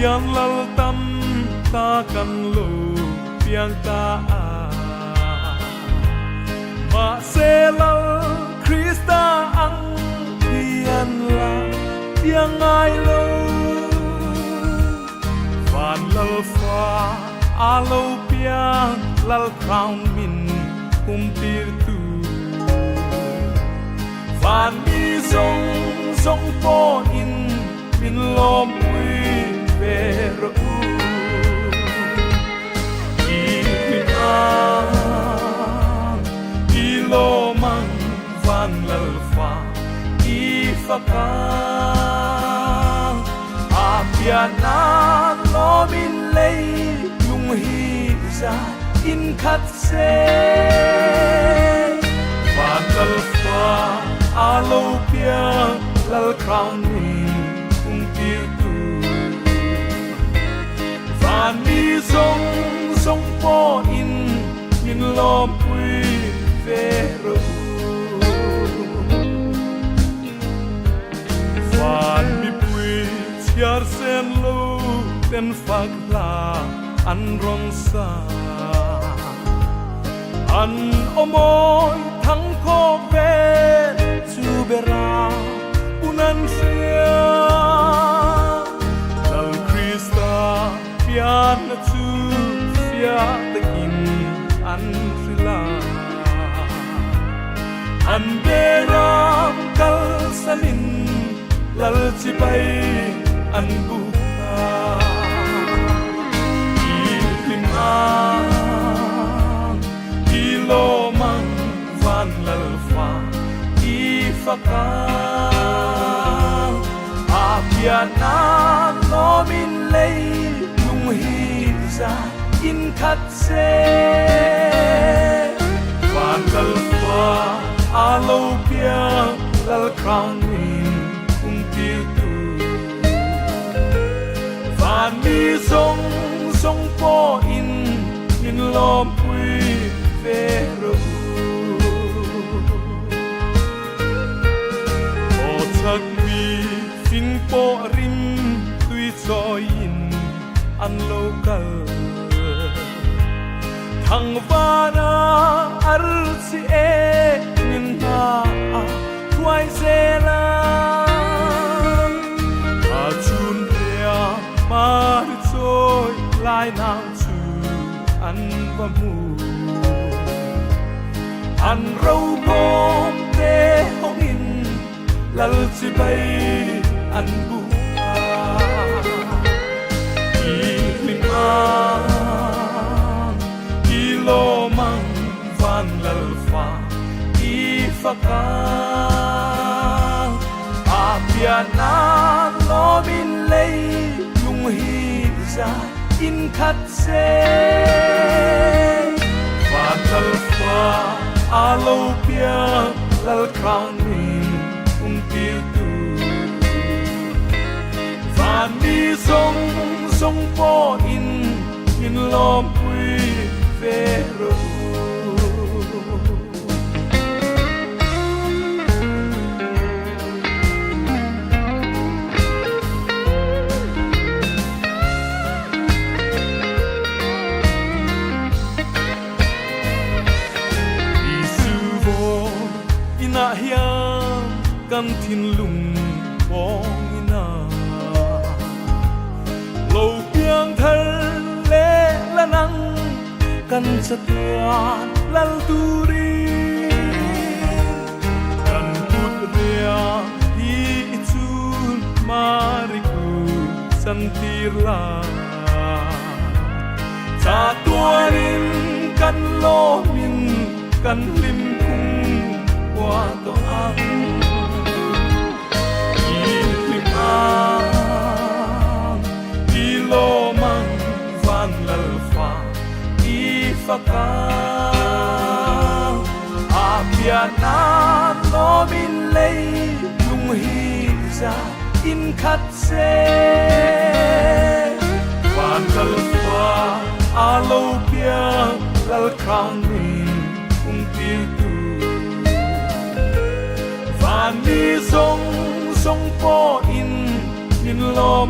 piang lal tam ta kan lu piang ta ma se lal Krista ang pian la piang ai lo van lal fa alo piang lal crown min tir tu van mi song po in min lom ui về ru in an i lo mang van lal fa i fa ka a piana lo min lei lung hi za in khat se van lal fa alo pia lal crown min tir tu van mi song po in min lom pui ve ru van mi pui chiar sen lo ten phak la an rong sa an omoy thang ko ve chu bera unan sia dal Krista pian chu sia takin an rila an beram kal sanin lal chi bai an bu ilim an ilo mang van lal fa i fa ka a piana lo min lei lung hi za in khat se van lal fa alo pia lal crown min tir tu van mi song po in min lom pui ve ru o chak mi fin po rim tui cho in an local thang vana ar si e min na tuai se la a chun ria ma choi lai nang chu an va mu an rau bom te hong in lal chi bai an bu ilim an i lo mang van lal fa i fa ka a piana lo min lei lung hi za in khat se van lal fa alo pia lal crown min tir tu van mi song po in min lom pui ve ru na hiam kan thin lung bong ina lo piang thar le la nang kan satwan lal turi kan put ria hi chun mariku santir la cha tuarin kan lo min kan lim kung qua to ang ilim ang ilo mang van lal fa i fa ka a piana lo min lei lung hi za in khat se van lal fa alo pia lal crown min tir tu van mi song po in min lom